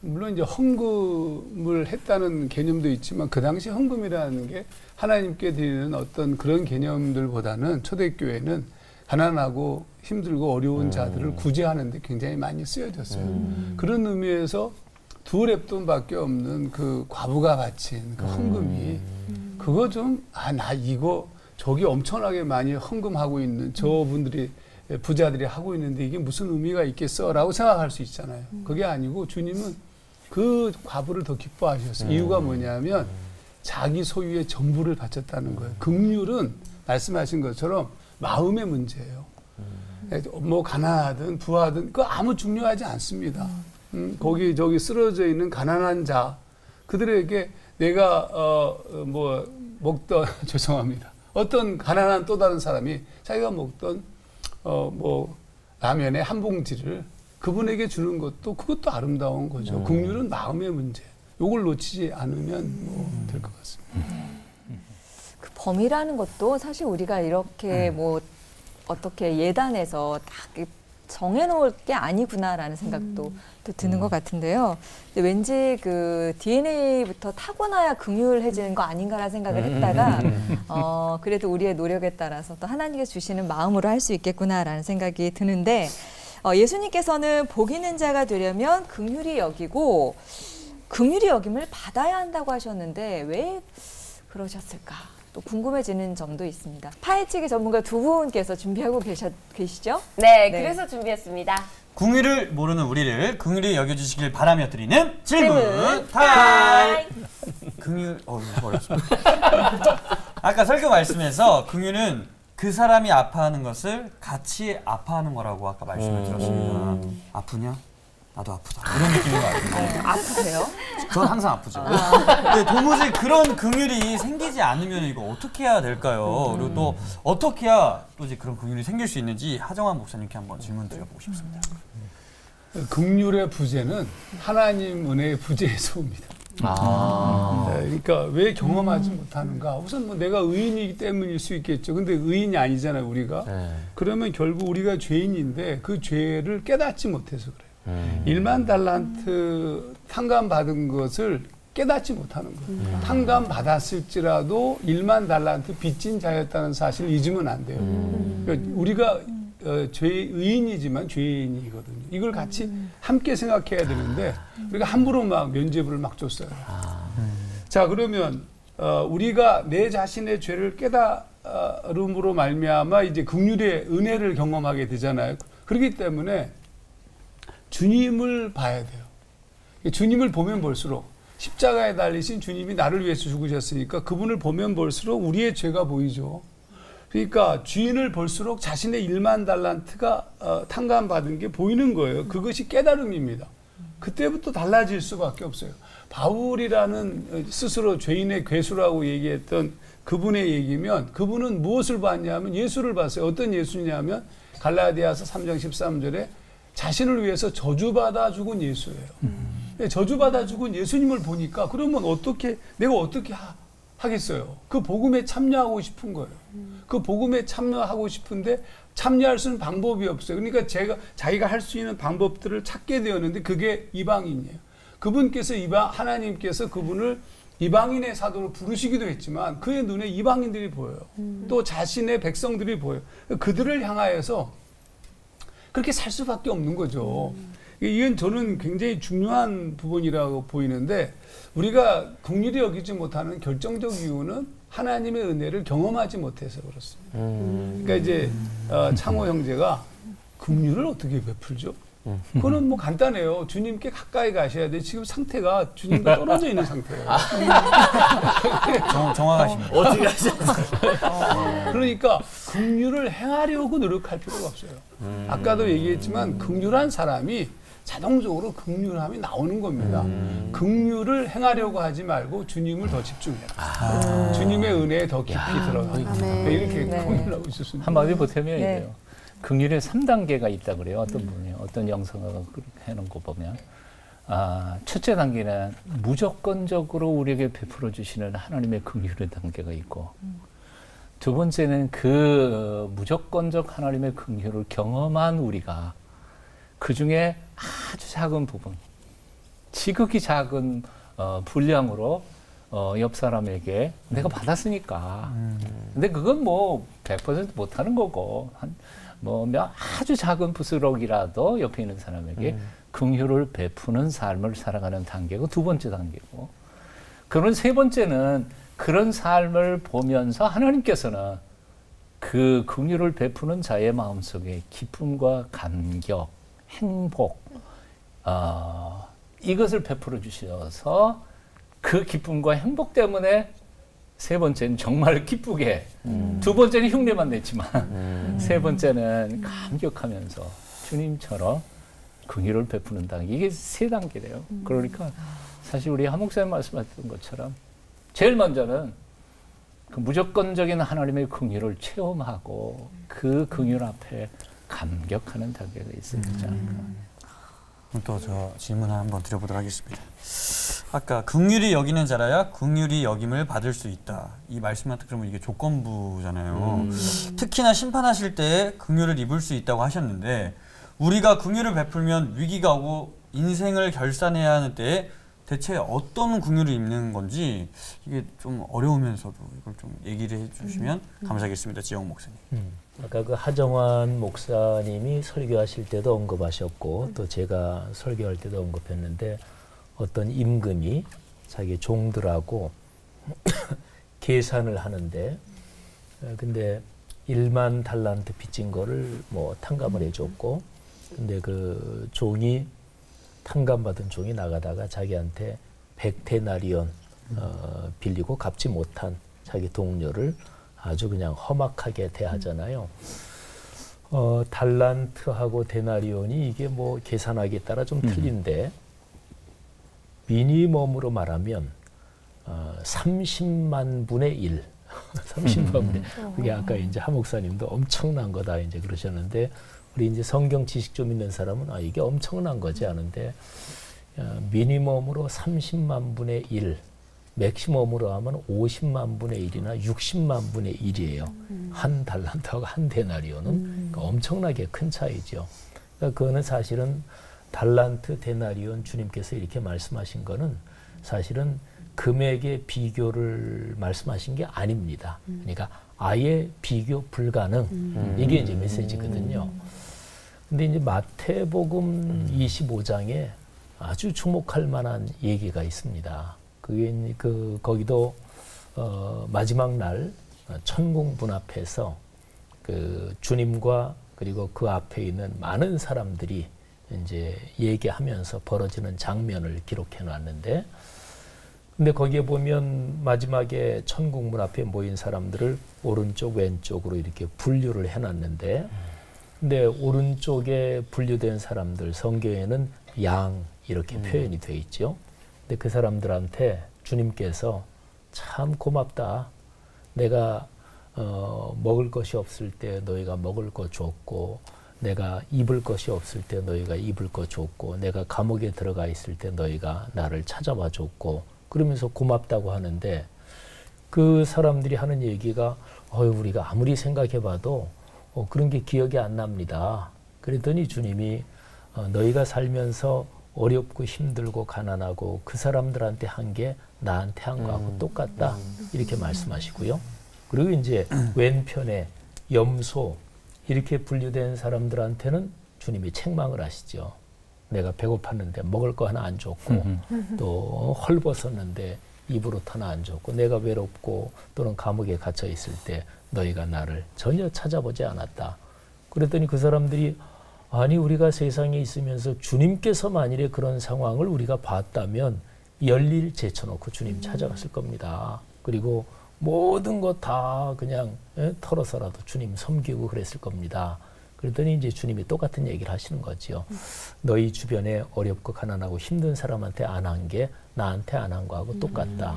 물론 이제 헌금을 했다는 개념도 있지만 그 당시 헌금이라는 게 하나님께 드리는 어떤 그런 개념들보다는 초대교회는 가난하고 힘들고 어려운 자들을 구제하는 데 굉장히 많이 쓰여졌어요. 그런 의미에서 2랩돈밖에 없는 그 과부가 바친 그 헌금이 그거 좀 나 이거 저기 엄청나게 많이 헌금하고 있는 저분들이 부자들이 하고 있는데 이게 무슨 의미가 있겠어라고 생각할 수 있잖아요. 그게 아니고 주님은 그 과부를 더 기뻐하셨어요. 이유가 뭐냐면 자기 소유의 전부를 바쳤다는 거예요. 긍휼은 말씀하신 것처럼 마음의 문제예요. 뭐 가난하든 부하든 그거 아무 중요하지 않습니다. 거기 저기 쓰러져 있는 가난한 자 그들에게 내가 뭐 먹던 죄송합니다. 어떤 가난한 또 다른 사람이 자기가 먹던 뭐 라면의 한 봉지를 그분에게 주는 것도 그것도 아름다운 거죠. 긍휼은 마음의 문제. 요걸 놓치지 않으면 뭐 될 것 같습니다. 그 범위라는 것도 사실 우리가 이렇게 뭐 어떻게 예단해서 딱 정해놓을 게 아니구나라는 생각도 또 드는 것 같은데요. 근데 왠지 그 DNA부터 타고나야 긍휼해지는 거 아닌가라는 생각을 했다가 그래도 우리의 노력에 따라서 또 하나님께서 주시는 마음으로 할 수 있겠구나라는 생각이 드는데 예수님께서는 복 있는 자가 되려면 긍휼히 여기고 긍휼히 여김을 받아야 한다고 하셨는데 왜 그러셨을까? 또 궁금해지는 점도 있습니다. 파헤치기 전문가 두 분께서 준비하고 계시죠? 네, 네. 그래서 준비했습니다. 긍휼을 모르는 우리를 긍휼히 여겨주시길 바라며 드리는 질문 질문 타임! 긍휼, 이거 어렵습니다. 아까 설교 말씀에서 긍휼은 그 사람이 아파하는 것을 같이 아파하는 거라고 아까 말씀을 드렸습니다. 아프냐? 나도 아프다. 이런 느낌인 것 같아요. 아프세요? 전 항상 아프죠. 근데 도무지 그런 긍휼이 생기지 않으면 이거 어떻게 해야 될까요? 그리고 또 어떻게 해야 또 이제 그런 긍휼이 생길 수 있는지 하정환 목사님께 한번 질문 드려보고 싶습니다. 긍휼의 부재는 하나님 은혜의 부재에서 옵니다. 그러니까 왜 경험하지 못하는가? 우선 뭐 내가 의인이기 때문일 수 있겠죠. 근데 의인이 아니잖아요, 우리가. 네. 그러면 결국 우리가 죄인인데 그 죄를 깨닫지 못해서 그래요. 1만 달란트 탕감 받은 것을 깨닫지 못하는 거예요. 탕감 받았을지라도 1만 달란트 빚진 자였다는 사실을 잊으면 안 돼요. 그러니까 우리가 의인이지만 죄인이거든요. 이걸 같이 함께 생각해야 되는데 우리가 함부로 막 면죄부를 막 줬어요. 자, 그러면 우리가 내 자신의 죄를 깨달음으로 말미암아 이제 긍휼의 은혜를 경험하게 되잖아요. 그렇기 때문에 주님을 봐야 돼요. 주님을 보면 볼수록 십자가에 달리신 주님이 나를 위해서 죽으셨으니까 그분을 보면 볼수록 우리의 죄가 보이죠. 그러니까 주인을 볼수록 자신의 1만 달란트가 탕감받은 게 보이는 거예요. 그것이 깨달음입니다. 그때부터 달라질 수밖에 없어요. 바울이라는 스스로 죄인의 괴수라고 얘기했던 그분의 얘기면 그분은 무엇을 봤냐면 예수를 봤어요. 어떤 예수냐면 갈라디아서 3장 13절에 자신을 위해서 저주받아 죽은 예수예요. 저주받아 죽은 예수님을 보니까 그러면 내가 어떻게 하겠어요? 그 복음에 참여하고 싶은 거예요. 그 복음에 참여하고 싶은데 참여할 수 있는 방법이 없어요. 그러니까 자기가 할 수 있는 방법들을 찾게 되었는데 그게 이방인이에요. 그분께서 하나님께서 그분을 이방인의 사도로 부르시기도 했지만 그의 눈에 이방인들이 보여요. 또 자신의 백성들이 보여요. 그들을 향하여서 그렇게 살 수밖에 없는 거죠. 이건 저는 굉장히 중요한 부분이라고 보이는데 우리가 긍휼히 여기지 못하는 결정적 이유는 하나님의 은혜를 경험하지 못해서 그렇습니다. 그러니까 이제 창호 형제가 긍휼을 어떻게 베풀죠? 그거는 뭐 간단해요. 주님께 가까이 가셔야 돼. 지금 상태가 주님과 떨어져 있는 상태예요. 정확하십니다. 어떻게 하셨어요? 그러니까 긍휼을 행하려고 노력할 필요가 없어요. 아까도 얘기했지만 긍휼한 사람이 자동적으로 긍휼함이 나오는 겁니다. 긍휼을 행하려고 하지 말고 주님을 더 집중해라. 주님의 은혜에 더 깊이 들어가. 이렇게 고민을 하고 있었습니다. 한마디 보태면 네. 이래요. 긍휼의 3단계가 있다 그래요. 어떤 분이 어떤 영상을 그렇게 해놓은 거 보면 첫째 단계는 무조건적으로 우리에게 베풀어 주시는 하나님의 긍휼의 단계가 있고 두 번째는 그 무조건적 하나님의 긍휼을 경험한 우리가 그 중에 아주 작은 부분, 지극히 작은 분량으로 옆 사람에게 내가 받았으니까. 근데 그건 뭐 100% 못하는 거고 아주 작은 부스럭이라도 옆에 있는 사람에게 긍휼을 베푸는 삶을 살아가는 단계고 두 번째 단계고. 그런 세 번째는 그런 삶을 보면서 하나님께서는 그 긍휼을 베푸는 자의 마음속에 기쁨과 감격, 행복, 이것을 베풀어 주셔서 그 기쁨과 행복 때문에 세 번째는 정말 기쁘게, 두 번째는 흉내만 냈지만 세 번째는 감격하면서 주님처럼 긍휼을 베푸는 단계. 이게 세 단계래요. 그러니까 사실 우리 한 목사님 말씀하셨던 것처럼 제일 먼저는 그 무조건적인 하나님의 긍휼을 체험하고 그 긍휼 앞에 감격하는 단계가 있어야 되지 않을까. 또 저 질문 한번 드려보도록 하겠습니다. 아까 긍휼히 여기는 자라야 긍휼히 여김을 받을 수 있다. 이 말씀한테 그러면 이게 조건부잖아요. 특히나 심판하실 때에 긍휼을 입을 수 있다고 하셨는데 우리가 긍휼을 베풀면 위기가 오고 인생을 결산해야 하는 때에 대체 어떤 긍휼을 입는 건지 이게 좀 어려우면서도 이걸 좀 얘기를 해주시면 감사하겠습니다. 지영 목사님. 아까 그 하정환 목사님이 설교하실 때도 언급하셨고 또 제가 설교할 때도 언급했는데 어떤 임금이 자기 종들하고 계산을 하는데 근데 1만 달란트 빚진 거를 뭐 탕감을 해줬고 근데 그 종이 탕감받은 종이 나가다가 자기한테 100데나리온 빌리고 갚지 못한 자기 동료를 아주 그냥 험악하게 대하잖아요. 달란트하고 데나리온이 이게 뭐 계산하기에 따라 좀 틀린데 미니멈으로 말하면 30만 분의 1. 30만 분의 그게 아까 이제 하 목사님도 엄청난 거다 이제 그러셨는데 우리 이제 성경 지식 좀 있는 사람은 이게 엄청난 거지 않은데 미니멈으로 30만 분의 1, 맥시멈으로 하면 50만 분의 1이나 60만 분의 1이에요. 한 달란트하고 한 데나리온은 그러니까 엄청나게 큰 차이죠. 그러니까 그거는 사실은 달란트, 데나리온 주님께서 이렇게 말씀하신 거는 사실은 금액의 비교를 말씀하신 게 아닙니다. 그러니까 아예 비교 불가능. 이게 이제 메시지거든요. 근데 이제 마태복음 25장에 아주 주목할 만한 얘기가 있습니다. 그게 거기도 마지막 날 천국 문 앞에서 그 주님과 그리고 그 앞에 있는 많은 사람들이 이제 얘기하면서 벌어지는 장면을 기록해 놨는데 근데 거기에 보면 마지막에 천국 문 앞에 모인 사람들을 오른쪽 왼쪽으로 이렇게 분류를 해 놨는데 근데 오른쪽에 분류된 사람들 성경에는 양 이렇게 표현이 돼 있죠. 근데 그 사람들한테 주님께서 참 고맙다. 내가 먹을 것이 없을 때 너희가 먹을 거 줬고 내가 입을 것이 없을 때 너희가 입을 거 줬고 내가 감옥에 들어가 있을 때 너희가 나를 찾아와 줬고 그러면서 고맙다고 하는데 그 사람들이 하는 얘기가 우리가 아무리 생각해봐도 그런 게 기억이 안 납니다. 그랬더니 주님이 너희가 살면서 어렵고 힘들고 가난하고 그 사람들한테 한 게 나한테 한 거하고 똑같다 이렇게 말씀하시고요. 그리고 이제 왼편에 염소 이렇게 분류된 사람들한테는 주님이 책망을 하시죠. 내가 배고팠는데 먹을 거 하나 안 줬고 또 헐벗었는데 입을 옷 하나 안 줬고 내가 외롭고 또는 감옥에 갇혀 있을 때 너희가 나를 전혀 찾아보지 않았다. 그랬더니 그 사람들이 아니 우리가 세상에 있으면서 주님께서 만일에 그런 상황을 우리가 봤다면 열일 제쳐놓고 주님 찾아갔을 겁니다. 그리고 모든 것 다 그냥 털어서라도 주님 섬기고 그랬을 겁니다. 그랬더니 이제 주님이 똑같은 얘기를 하시는 거지요. 너희 주변에 어렵고 가난하고 힘든 사람한테 안 한 게 나한테 안 한 거하고 똑같다.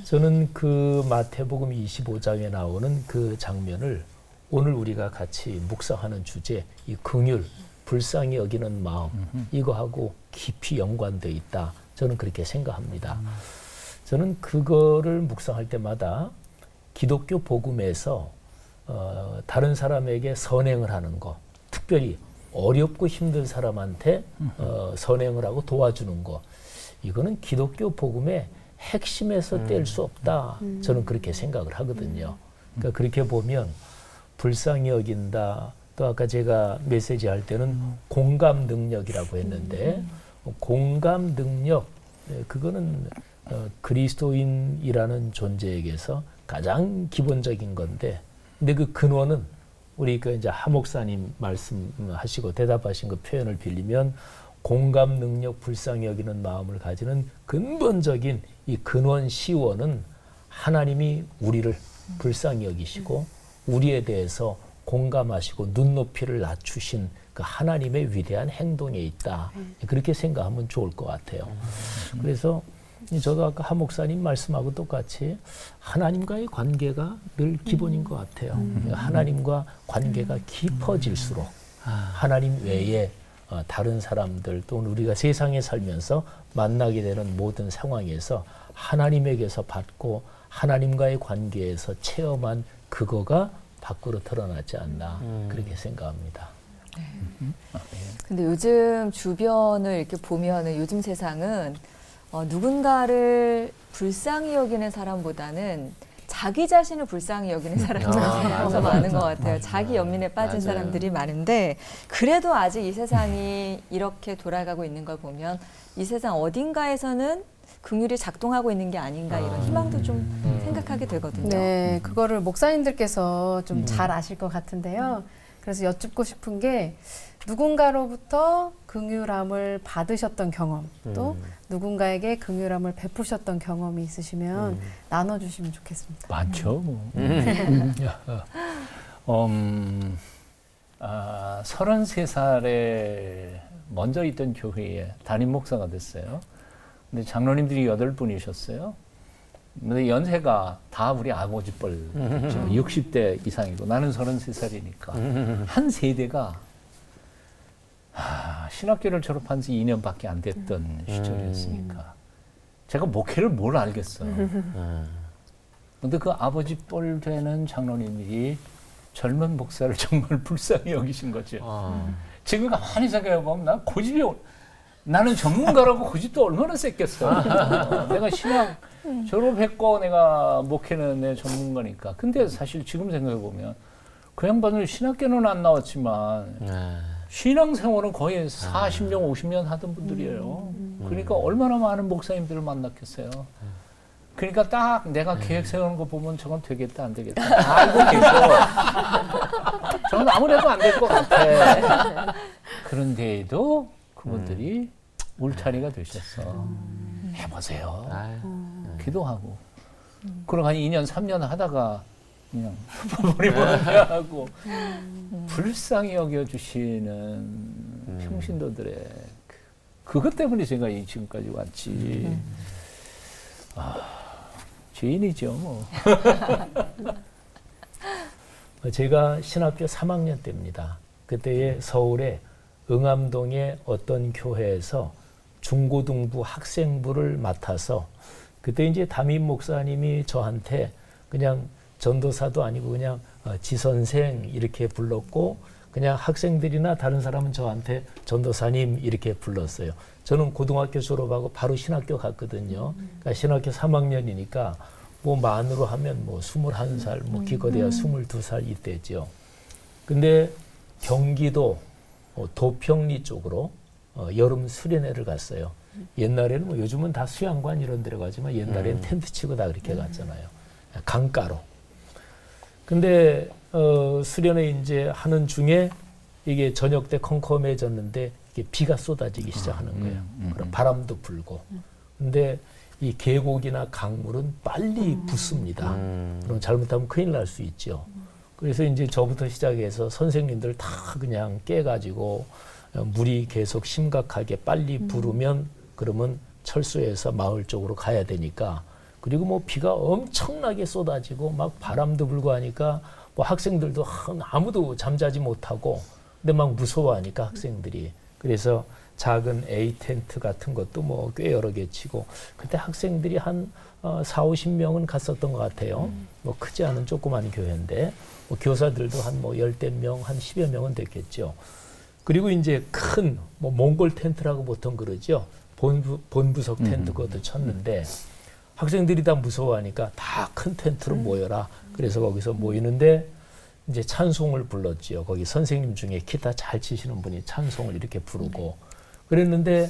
저는 그 마태복음 25장에 나오는 그 장면을 오늘 우리가 같이 묵상하는 주제, 이 긍휼, 불쌍히 여기는 마음, 이거하고 깊이 연관되어 있다. 저는 그렇게 생각합니다. 저는 그거를 묵상할 때마다 기독교 복음에서 다른 사람에게 선행을 하는 거, 특별히 어렵고 힘든 사람한테 선행을 하고 도와주는 거, 이거는 기독교 복음의 핵심에서 뗄 수 없다. 저는 그렇게 생각을 하거든요. 그러니까 그렇게 보면 불쌍히 여긴다. 또 아까 제가 메시지 할 때는 공감 능력이라고 했는데 공감 능력, 그거는 그리스도인이라는 존재에게서 가장 기본적인 건데, 근데 그 근원은 우리 그 이제 하 목사님 말씀하시고 대답하신 그 표현을 빌리면 공감 능력, 불쌍히 여기는 마음을 가지는 근본적인 이 근원 시원은 하나님이 우리를 불쌍히 여기시고 우리에 대해서 공감하시고 눈높이를 낮추신 그 하나님의 위대한 행동에 있다. 그렇게 생각하면 좋을 것 같아요. 그래서 저도 아까 하 목사님 말씀하고 똑같이 하나님과의 관계가 늘 기본인 것 같아요. 하나님과 관계가 깊어질수록 하나님 외에 다른 사람들 또는 우리가 세상에 살면서 만나게 되는 모든 상황에서 하나님에게서 받고 하나님과의 관계에서 체험한 그거가 밖으로 드러나지 않나 그렇게 생각합니다. 근데 요즘 주변을 이렇게 보면은 요즘 세상은 누군가를 불쌍히 여기는 사람보다는 자기 자신을 불쌍히 여기는 사람이 더 많은 것 같아요. 자기 연민에 빠진 사람들이 많은데 그래도 아직 이 세상이 이렇게 돌아가고 있는 걸 보면 이 세상 어딘가에서는 긍휼이 작동하고 있는 게 아닌가 이런 희망도 좀 생각하게 되거든요. 네, 그거를 목사님들께서 좀 잘 아실 것 같은데요. 그래서 여쭙고 싶은 게 누군가로부터 긍휼함을 받으셨던 경험, 또 누군가에게 긍휼함을 베푸셨던 경험이 있으시면 나눠주시면 좋겠습니다. 많죠. 뭐. 33살에 먼저 있던 교회에 담임 목사가 됐어요. 근데 장로님들이 8분이셨어요. 근데 연세가 다 우리 아버지 뻘, 60대 이상이고 나는 33살이니까 한 세대가 신학교를 졸업한 지 2년밖에 안 됐던 시절이었으니까 제가 목회를 뭘 알겠어요. 근데 그 아버지 뻘 되는 장로님들이 젊은 목사를 정말 불쌍히 여기신 거죠. 지금 가만히 생각해보면 난 고집이 나는 전문가라고 고집도 얼마나 셌겠어요. 내가 신학 졸업했고 내가 목회는 내 전문가니까. 근데 사실 지금 생각해보면 그 양반은 신학교는 안 나왔지만 신앙생활은 거의 40년, 50년 하던 분들이에요. 그러니까 얼마나 많은 목사님들을 만났겠어요. 그러니까 딱 내가 계획 세우는 거 보면 저건 되겠다, 안 되겠다. 다 알고 계셔. 저는 아무래도 안 될 것 같아. 그런데도 그분들이 울타리가 되셨어. 해보세요. 기도하고. 그러고 한 2년, 3년 하다가 그냥 버리버리야 하고 불쌍히 여겨주시는 평신도들의 그것 때문에 제가 지금까지 왔지. 죄인이죠, 뭐. 제가 신학교 3학년 때입니다. 그때에 서울의 응암동의 어떤 교회에서 중고등부 학생부를 맡아서 그때 이제 담임 목사님이 저한테 그냥 전도사도 아니고 그냥 지선생 이렇게 불렀고 그냥 학생들이나 다른 사람은 저한테 전도사님 이렇게 불렀어요. 저는 고등학교 졸업하고 바로 신학교 갔거든요. 그러니까 신학교 3학년이니까 뭐 만으로 하면 뭐 21살, 뭐 기껏해야 22살 이때죠. 근데 경기도 도평리 쪽으로 여름 수련회를 갔어요. 옛날에는 뭐 요즘은 다 수양관 이런 데로 가지만 옛날에는 텐트 치고 다 그렇게 갔잖아요. 강가로. 근데 수련회 이제 하는 중에 이게 저녁 때 컴컴해졌는데 이게 비가 쏟아지기 시작하는 거예요. 그럼 바람도 불고. 근데 이 계곡이나 강물은 빨리 붓습니다. 그럼 잘못하면 큰일 날 수 있죠. 그래서 이제 저부터 시작해서 선생님들 다 그냥 깨가지고 물이 계속 심각하게 빨리 부르면 그러면 철수해서 마을 쪽으로 가야 되니까 그리고 뭐 비가 엄청나게 쏟아지고 막 바람도 불고 하니까 뭐 학생들도 아무도 잠자지 못하고 근데 막 무서워하니까 학생들이 그래서 작은 A 텐트 같은 것도 뭐 꽤 여러 개 치고 그때 학생들이 한 40-50명은 갔었던 것 같아요. 뭐 크지 않은 조그만 교회인데 뭐 교사들도 한 뭐 10대 명, 한 10여 명은 됐겠죠. 그리고 이제 큰 뭐 몽골 텐트라고 보통 그러죠. 본부석 텐트 그것도 쳤는데 학생들이 다 무서워하니까 다 큰 텐트로 모여라. 그래서 거기서 모이는데 이제 찬송을 불렀지요. 거기 선생님 중에 기타 잘 치시는 분이 찬송을 이렇게 부르고 그랬는데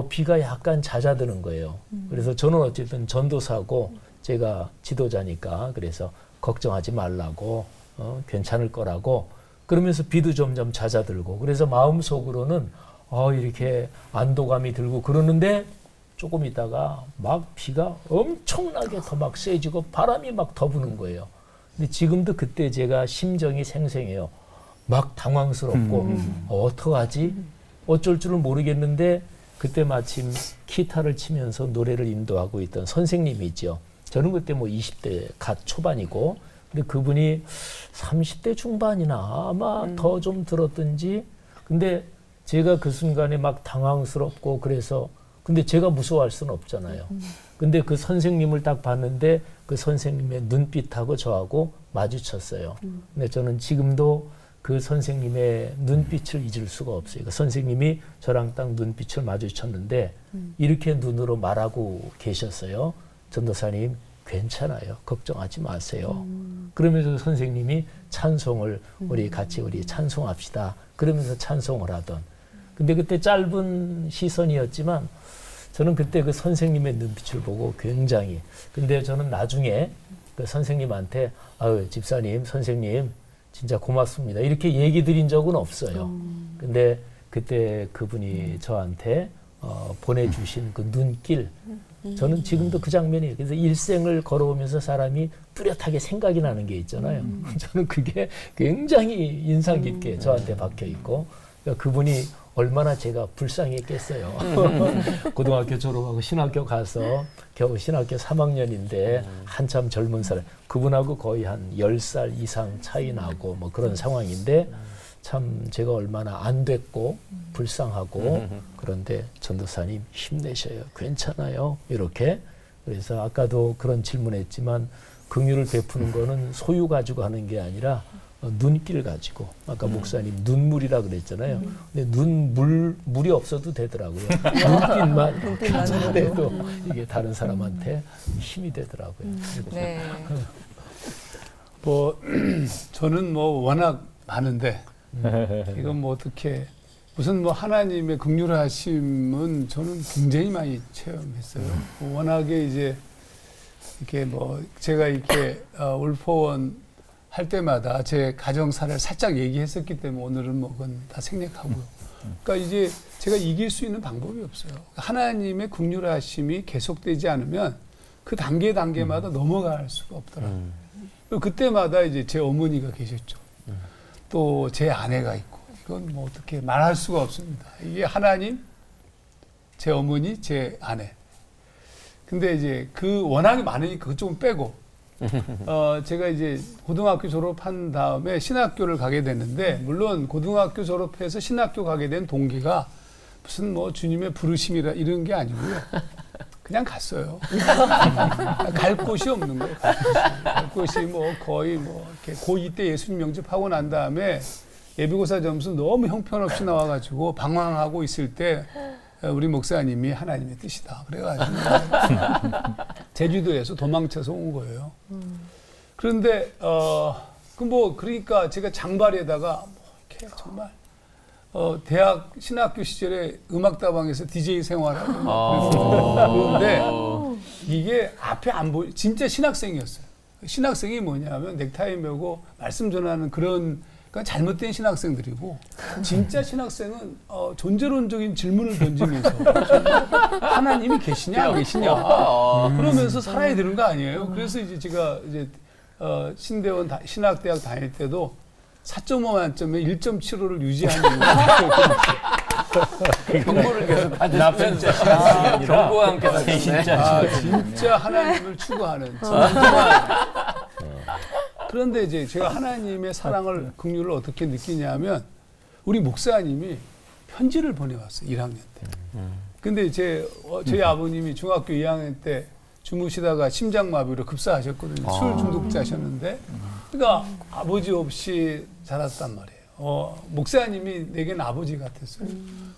비가 약간 잦아드는 거예요. 그래서 저는 어쨌든 전도사고 제가 지도자니까 그래서 걱정하지 말라고 괜찮을 거라고 그러면서 비도 점점 잦아들고 그래서 마음속으로는 이렇게 안도감이 들고 그러는데 조금 있다가 막 비가 엄청나게 더 막 세지고 바람이 막 더 부는 거예요. 근데 지금도 그때 제가 심정이 생생해요. 막 당황스럽고 어떡하지? 어쩔 줄을 모르겠는데 그때 마침 기타를 치면서 노래를 인도하고 있던 선생님이 있죠. 저는 그때 뭐 20대 갓 초반이고 근데 그분이 30대 중반이나 아마 더 좀 들었든지 근데 제가 그 순간에 막 당황스럽고 그래서 근데 제가 무서워할 수는 없잖아요. 근데 그 선생님을 딱 봤는데 그 선생님의 눈빛하고 저하고 마주쳤어요. 근데 저는 지금도 그 선생님의 눈빛을 잊을 수가 없어요. 그 선생님이 저랑 딱 눈빛을 마주쳤는데 이렇게 눈으로 말하고 계셨어요. 전도사님 괜찮아요. 걱정하지 마세요. 그러면서 선생님이 찬송을 우리 같이 우리 찬송합시다. 그러면서 찬송을 하던. 근데 그때 짧은 시선이었지만 저는 그때 그 선생님의 눈빛을 보고 굉장히 근데 저는 나중에 그 선생님한테 아유 집사님 선생님 진짜 고맙습니다. 이렇게 얘기 드린 적은 없어요. 근데 그때 그분이 저한테 보내주신 그 눈길 저는 지금도 그 장면이 그래서 일생을 걸어오면서 사람이 뚜렷하게 생각이 나는 게 있잖아요. 저는 그게 굉장히 인상 깊게 저한테 박혀 있고 그러니까 그분이 얼마나 제가 불쌍했겠어요. 고등학교 졸업하고 신학교 가서 겨우 신학교 3학년인데 한참 젊은 사람 그분하고 거의 한 10살 이상 차이 나고 뭐 그런 상황인데 참 제가 얼마나 안 됐고 불쌍하고 그런데 전도사님 힘내셔요. 괜찮아요. 이렇게 그래서 아까도 그런 질문했지만 긍휼을 베푸는 거는 소유 가지고 하는 게 아니라 눈길 가지고 아까 목사님 눈물이라 그랬잖아요. 근데 물이 없어도 되더라고요. 눈빛만 괜찮아도 이게 다른 사람한테 힘이 되더라고요. 네. 뭐 저는 뭐 워낙 많은데 이건 뭐 어떻게 우선 뭐 하나님의 긍휼하심은 저는 굉장히 많이 체험했어요. 뭐 워낙에 이제 이렇게 뭐 제가 이렇게 울포원 할 때마다 제 가정사를 살짝 얘기했었기 때문에 오늘은 뭐 그건 다 생략하고요. 그러니까 이제 제가 이길 수 있는 방법이 없어요. 하나님의 긍휼하심이 계속되지 않으면 그 단계마다 넘어갈 수가 없더라고요. 그때마다 이제 제 어머니가 계셨죠. 또 제 아내가 있고 이건 뭐 어떻게 말할 수가 없습니다. 이게 하나님, 제 어머니, 제 아내. 근데 이제 그 워낙에 많으니까 그쪽은 빼고 제가 이제 고등학교 졸업한 다음에 신학교를 가게 됐는데 물론 고등학교 졸업해서 신학교 가게 된 동기가 무슨 뭐 주님의 부르심이라 이런 게 아니고요. 그냥 갔어요. 갈 곳이 없는 거예요. 갈 곳이 뭐 거의 뭐 이렇게 고2 때 예수님 영접하고 난 다음에 예비고사 점수 너무 형편없이 나와가지고 방황하고 있을 때 우리 목사님이 하나님의 뜻이다. 그래가지고 제주도에서 도망쳐서 온 거예요. 그런데 그러니까 제가 장발에다가 뭐 이렇게 정말 대학 신학교 시절에 음악다방에서 DJ 생활하고 그런데 이게 앞에 안 보이 진짜 신학생이었어요. 신학생이 뭐냐면 넥타이 메고 말씀 전하는 그런 그러니까 잘못된 신학생들이고 진짜 신학생은 존재론적인 질문을 던지면서 하나님이 계시냐 안 계시냐 그러면서 살아야 되는 거 아니에요. 그래서 이제 제가 이제 신대원 신학대학 다닐 때도 4.5 만점에 1.75를 유지하는 경고를 계속 받으시면 경고와 함께 하셨네. 진짜 하나님을 추구하는 그런데 이제 제가 하나님의 사랑을 긍휼을 어떻게 느끼냐면 우리 목사님이 편지를 보내왔어요. 1학년 때. 근데 저희 아버님이 중학교 2학년 때 주무시다가 심장마비로 급사하셨거든요. 술 중독자셨는데 그러니까 아버지 없이 자랐단 말이에요. 목사님이 내겐 아버지 같았어요.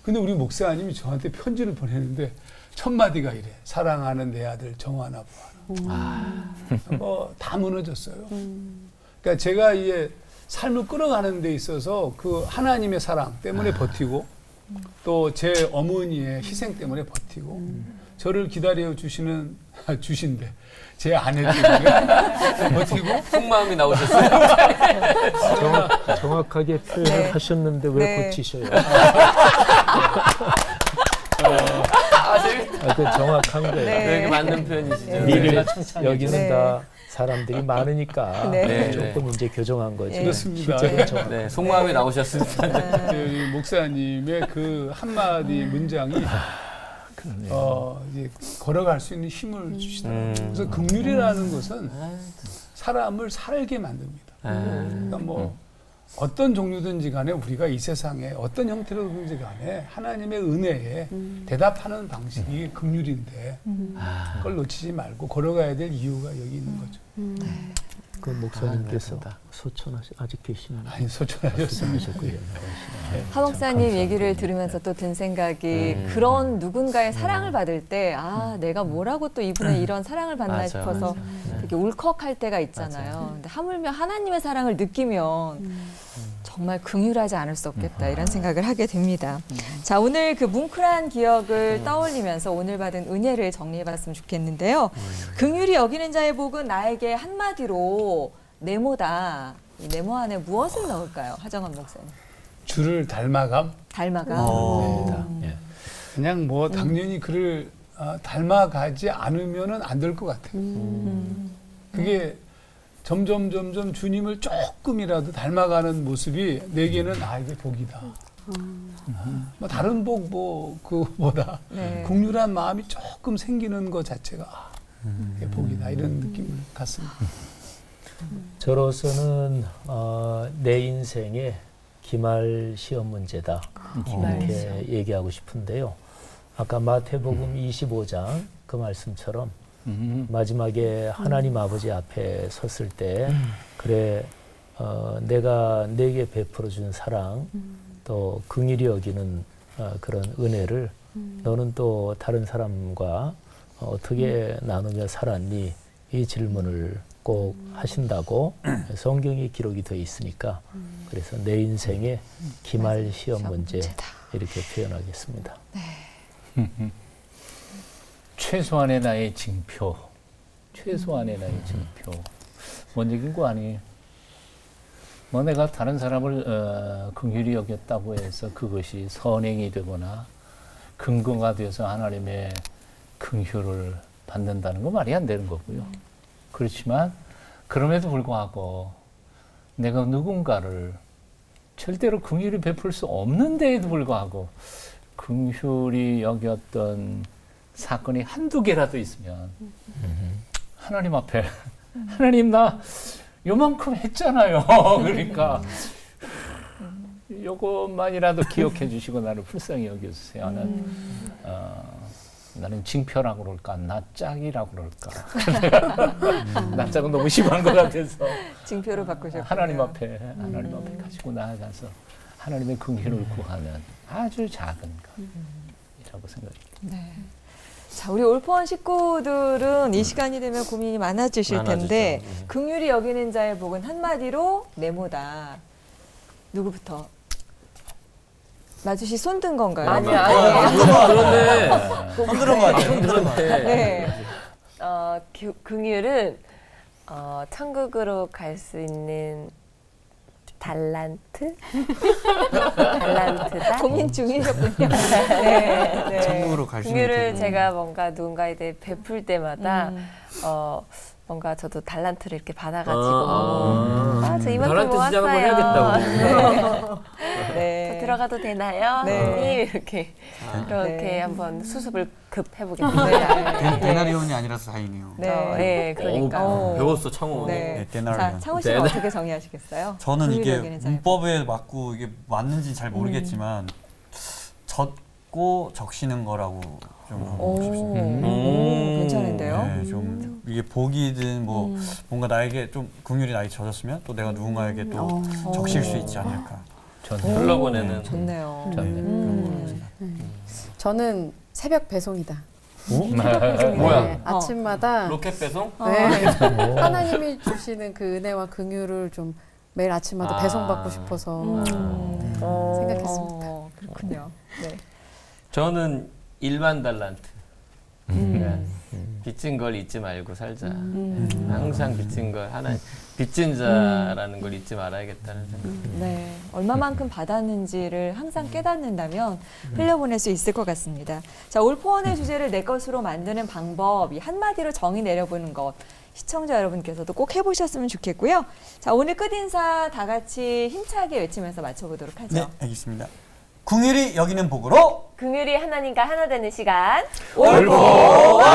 근데 우리 목사님이 저한테 편지를 보내는데 첫 마디가 이래. 사랑하는 내 아들 정하나 보아라. 다 무너졌어요. 그러니까 제가 이게 삶을 끌어가는 데 있어서 그 하나님의 사랑 때문에 버티고 또 제 어머니의 희생 때문에 버티고 저를 기다려 주신데 제 아내 때문에 버티고 속마음이 나오셨어요. 정확하게 표현을 하셨는데 왜 네. 고치셔요? 그 정확한 거예요. 되게 맞는 표현이시죠. 니를 네. 여기는 네. 다 사람들이 많으니까 네. 조금 이제 교정한 거지. 그렇습니다. 실제로 정확. 네, 속마음이 나오셨습니다. 우리 목사님의 그 한마디 문장이 이제 걸어갈 수 있는 힘을 주시더라고요. 그래서 긍휼이라는 것은 사람을 살게 만듭니다. 그러니까 뭐 어떤 종류든지 간에 우리가 이 세상에 어떤 형태로든지 간에 하나님의 은혜에 대답하는 방식이 긍휼인데 그걸 놓치지 말고 걸어가야 될 이유가 여기 있는 거죠. 그 목사님께서 소천하시 아직 계시는 아니 소천하셨습니다. 하 목사님 얘기를 들으면서 또 든 생각이 그런 누군가의 사랑을 받을 때 내가 뭐라고 또 이분의 이런 사랑을 받나 맞아, 싶어서 되게 울컥할 때가 있잖아요. 근데 하물며 하나님의 사랑을 느끼면 정말 긍휼하지 않을 수 없겠다 이런 생각을 하게 됩니다. 자, 오늘 그 뭉클한 기억을 떠올리면서 오늘 받은 은혜를 정리해봤으면 좋겠는데요. 긍휼히 여기는 자의 복은 나에게 한마디로 네모다. 이 네모 안에 무엇을 넣을까요? 하정원 목사님. 주를 닮아감? 닮아감. 예. 그냥 뭐 당연히 그를 닮아가지 않으면은 안 될 것 같아요. 그게 점점 주님을 조금이라도 닮아가는 모습이 내게는 이게 복이다. 뭐 다른 복 그보다 네. 긍휼한 마음이 조금 생기는 것 자체가 이게 복이다 이런 느낌을 갖습니다. 저로서는 내 인생의 기말 시험 문제다 이렇게 얘기하고 싶은데요. 아까 마태복음 25장 그 말씀처럼 마지막에 하나님 아버지 앞에 섰을 때 그래 내가 내게 베풀어 준 사랑 또 긍휼히 여기는 그런 은혜를 너는 또 다른 사람과 어떻게 나누며 살았니? 이 질문을 꼭 하신다고 성경에 기록이 되어 있으니까 그래서 내 인생의 기말 시험 문제 이렇게 표현하겠습니다. 최소한의 나의 징표. 최소한의 나의 징표. 뭔 얘기인 거 아니에요? 뭐 내가 다른 사람을 긍휼히 여겼다고 해서 그것이 선행이 되거나 근거가 되어서 하나님의 긍휼을 받는다는 건 말이 안 되는 거고요. 그렇지만 그럼에도 불구하고 내가 누군가를 절대로 긍휼히 베풀 수 없는 데에도 불구하고 긍휼히 여겼던 사건이 한두 개라도 있으면 하나님 앞에 하나님 나 요만큼 했잖아요. 그러니까 요것만이라도 기억해 주시고 나를 불쌍히 여겨주세요. 나는 징표라고 그럴까 낯짝이라고 그럴까 낯짝은 너무 심한 것 같아서 징표로 바꾸셨군요. 하나님 앞에 가지고 나아가서 하나님의 긍휼을 구하는 아주 작은 것이라고 생각합니다. 네. 자, 우리 올포원 식구들은 이 시간이 되면 고민이 많아지실 텐데 긍휼히 여기는 자의 복은 한마디로 네모다. 누구부터? 마주씨 손 든 건가요? 아니야. 그런데 손 들은 거 같아요. 손 들은 거 같아요. 네. 긍휼은 천국으로 갈 수 있는 달란트? 달란트다? 고민 중이셨군요. 네. 네. 천국으로 갈 수 있는 긍휼을 길. 제가 뭔가 누군가에 대해 베풀 때마다 뭔가 저도 달란트를 이렇게 받아가지고 저 이만큼 달란트 시장 한번 모았어요. 해야겠다고. 네. 저 들어가도 되나요? 네. 선생님 이렇게 네. 한번 수습을 급 해보겠습니다. 데나리온이 아니라서 다행이네요. 네. 그러니까. 배웠어 창호. 네. 네, 데나리온. 자, 창호 씨는 네. 어떻게 정의하시겠어요? 저는 이게 긍휼력에는 잘 문법에 맞고 이게 맞는지 잘 모르겠지만 젖고 적시는 거라고 좀 하고 싶습니다. 괜찮은데요? 네, 좀 이게 복이든 뭐 뭔가 나에게 좀 긍휼이 나에게 젖었으면 또 내가 누군가에게 또 적실 수 있지 않을까. 흘러보내는. 좋네요. 저는 새벽 배송이다. 뭐야? 네, 아침마다 로켓 배송? 네, 하나님이 주시는 그 은혜와 긍휼을 좀 매일 아침마다 배송받고 싶어서 생각했습니다. 그렇군요. 네. 저는 일반 달란트. 그러니까 빚진 걸 잊지 말고 살자. 항상 빚진 걸 하나님 빚진 자라는 걸 잊지 말아야겠다는 생각. 네, 얼마만큼 받았는지를 항상 깨닫는다면 흘려보낼 수 있을 것 같습니다. 자, 올 포원의 주제를 내 것으로 만드는 방법, 이 한마디로 정의 내려보는 것. 시청자 여러분께서도 꼭 해보셨으면 좋겠고요. 자, 오늘 끝인사 다 같이 힘차게 외치면서 마쳐보도록 하죠. 네, 알겠습니다. 긍휼이 여기는 복으로 긍휼이 하나님과 하나 되는 시간. 올 포원!